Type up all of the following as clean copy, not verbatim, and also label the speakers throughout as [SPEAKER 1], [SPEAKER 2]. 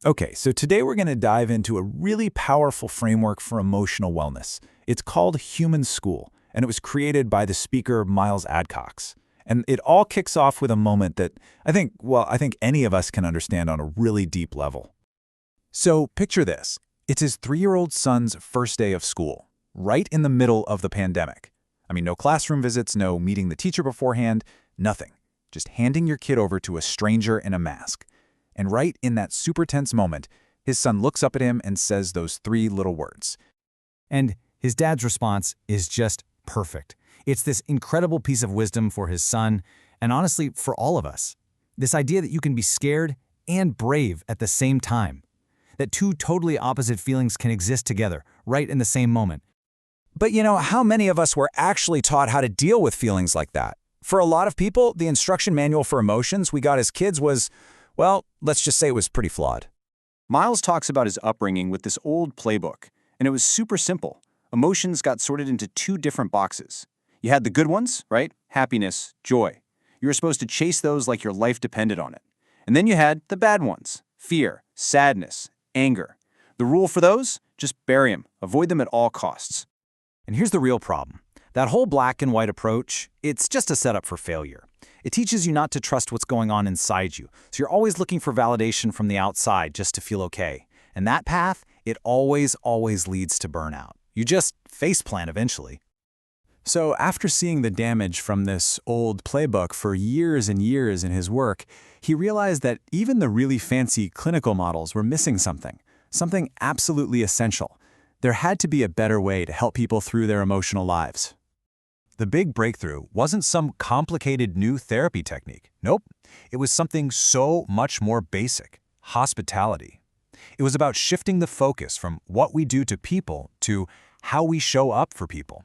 [SPEAKER 1] Okay, so today we're going to dive into a really powerful framework for emotional wellness. It's called Human School, and it was created by the speaker Miles Adcox. And it all kicks off with a moment that I think any of us can understand on a really deep level. So picture this. It's his 3-year-old son's first day of school, right in the middle of the pandemic. I mean, no classroom visits, no meeting the teacher beforehand, nothing. Just handing your kid over to a stranger in a mask. And right in that super tense moment, his son looks up at him and says those 3 little words.
[SPEAKER 2] And his dad's response is just perfect. It's this incredible piece of wisdom for his son, and honestly, for all of us. This idea that you can be scared and brave at the same time. That 2 totally opposite feelings can exist together, right in the same moment.
[SPEAKER 3] But how many of us were actually taught how to deal with feelings like that? For a lot of people, the instruction manual for emotions we got as kids was, well, let's just say it was pretty flawed.
[SPEAKER 4] Miles talks about his upbringing with this old playbook, and it was super simple. Emotions got sorted into 2 different boxes. You had the good ones, right? Happiness, joy. You were supposed to chase those like your life depended on it. And then you had the bad ones, fear, sadness, anger. The rule for those? Just bury them. Avoid them at all costs.
[SPEAKER 2] And here's the real problem. That whole black and white approach, it's just a setup for failure. It teaches you not to trust what's going on inside you, so you're always looking for validation from the outside just to feel okay. And that path, it always leads to burnout. You just faceplant eventually.
[SPEAKER 1] So after seeing the damage from this old playbook for years and years in his work, he realized that even the really fancy clinical models were missing something absolutely essential. There had to be a better way to help people through their emotional lives. The big breakthrough wasn't some complicated new therapy technique. Nope, it was something so much more basic: hospitality. It was about shifting the focus from what we do to people to how we show up for people.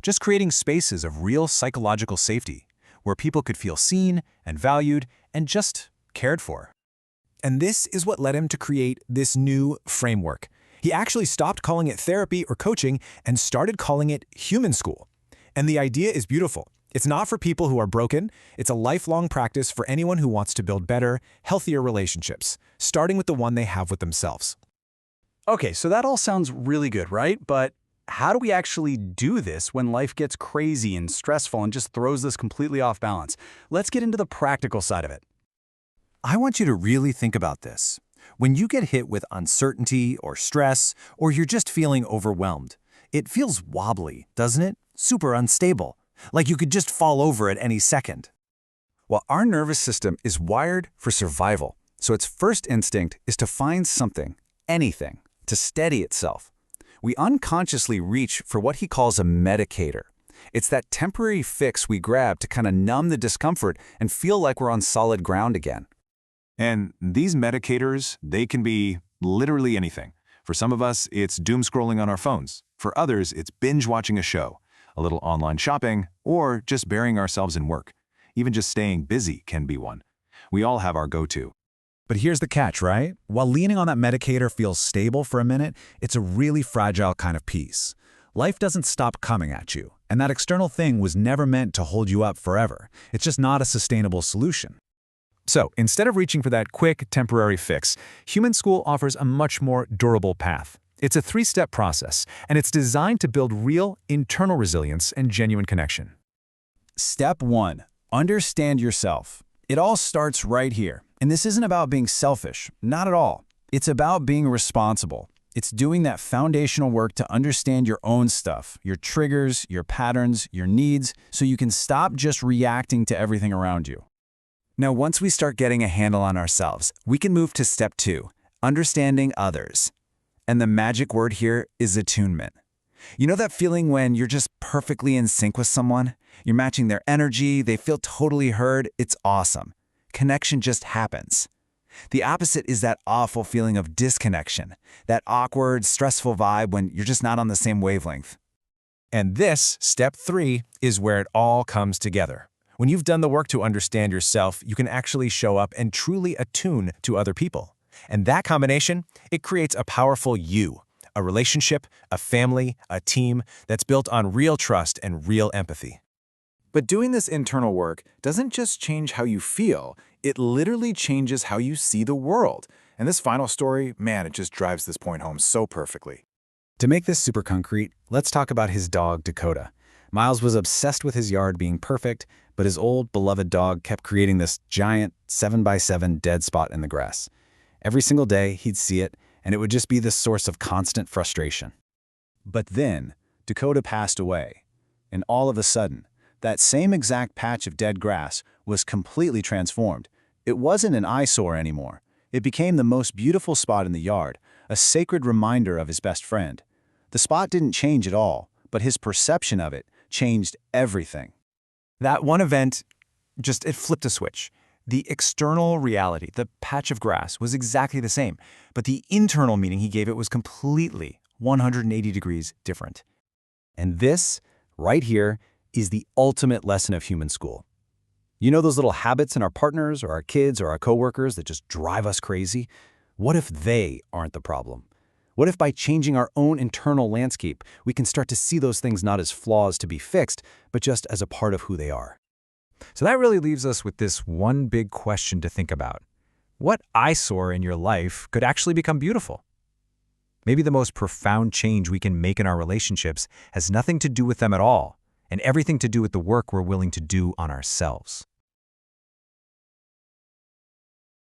[SPEAKER 1] Just creating spaces of real psychological safety, where people could feel seen and valued and just cared for. And this is what led him to create this new framework. He actually stopped calling it therapy or coaching and started calling it Human School. And the idea is beautiful. It's not for people who are broken. It's a lifelong practice for anyone who wants to build better, healthier relationships, starting with the one they have with themselves.
[SPEAKER 3] Okay, so that all sounds really good, right? But how do we actually do this when life gets crazy and stressful and just throws us completely off balance? Let's get into the practical side of it.
[SPEAKER 2] I want you to really think about this. When you get hit with uncertainty or stress, or you're just feeling overwhelmed, it feels wobbly, doesn't it? Super unstable, like you could just fall over at any second.
[SPEAKER 3] Well, our nervous system is wired for survival, so its first instinct is to find something, anything, to steady itself. We unconsciously reach for what he calls a medicator. It's that temporary fix we grab to kind of numb the discomfort and feel like we're on solid ground again.
[SPEAKER 5] And these medicators, they can be literally anything. For some of us, it's doom scrolling on our phones. For others, it's binge watching a show, a little online shopping, or just burying ourselves in work. Even just staying busy can be one. We all have our go-to.
[SPEAKER 1] But here's the catch, right? While leaning on that medicator feels stable for a minute, it's a really fragile kind of peace. Life doesn't stop coming at you, and that external thing was never meant to hold you up forever. It's just not a sustainable solution. So instead of reaching for that quick, temporary fix, Human School offers a much more durable path. It's a 3-step process, and it's designed to build real internal resilience and genuine connection.
[SPEAKER 3] Step 1. Understand yourself. It all starts right here. And this isn't about being selfish, not at all. It's about being responsible. It's doing that foundational work to understand your own stuff, your triggers, your patterns, your needs, so you can stop just reacting to everything around you. Now, once we start getting a handle on ourselves, we can move to step 2, understanding others. And the magic word here is attunement. You know that feeling when you're just perfectly in sync with someone? You're matching their energy, they feel totally heard, it's awesome. Connection just happens. The opposite is that awful feeling of disconnection, that awkward, stressful vibe when you're just not on the same wavelength.
[SPEAKER 1] And this, step 3, is where it all comes together. When you've done the work to understand yourself, you can actually show up and truly attune to other people. And that combination, it creates a powerful you, a relationship, a family, a team that's built on real trust and real empathy.
[SPEAKER 3] But doing this internal work doesn't just change how you feel, it literally changes how you see the world.
[SPEAKER 6] And this final story, man, it just drives this point home so perfectly.
[SPEAKER 3] To make this super concrete, let's talk about his dog, Dakota. Miles was obsessed with his yard being perfect, but his old, beloved dog kept creating this giant 7x7 dead spot in the grass. Every single day, he'd see it, and it would just be this source of constant frustration.
[SPEAKER 1] But then, Dakota passed away. And all of a sudden, that same exact patch of dead grass was completely transformed. It wasn't an eyesore anymore. It became the most beautiful spot in the yard, a sacred reminder of his best friend. The spot didn't change at all, but his perception of it changed everything.
[SPEAKER 2] That one event, it flipped a switch. The external reality, the patch of grass, was exactly the same, but the internal meaning he gave it was completely 180 degrees different.
[SPEAKER 3] And this, right here, is the ultimate lesson of human school. You know those little habits in our partners or our kids or our coworkers that just drive us crazy? What if they aren't the problem? What if by changing our own internal landscape, we can start to see those things not as flaws to be fixed, but just as a part of who they are?
[SPEAKER 2] So that really leaves us with this one big question to think about. What eyesore in your life could actually become beautiful? Maybe the most profound change we can make in our relationships has nothing to do with them at all, and everything to do with the work we're willing to do on ourselves.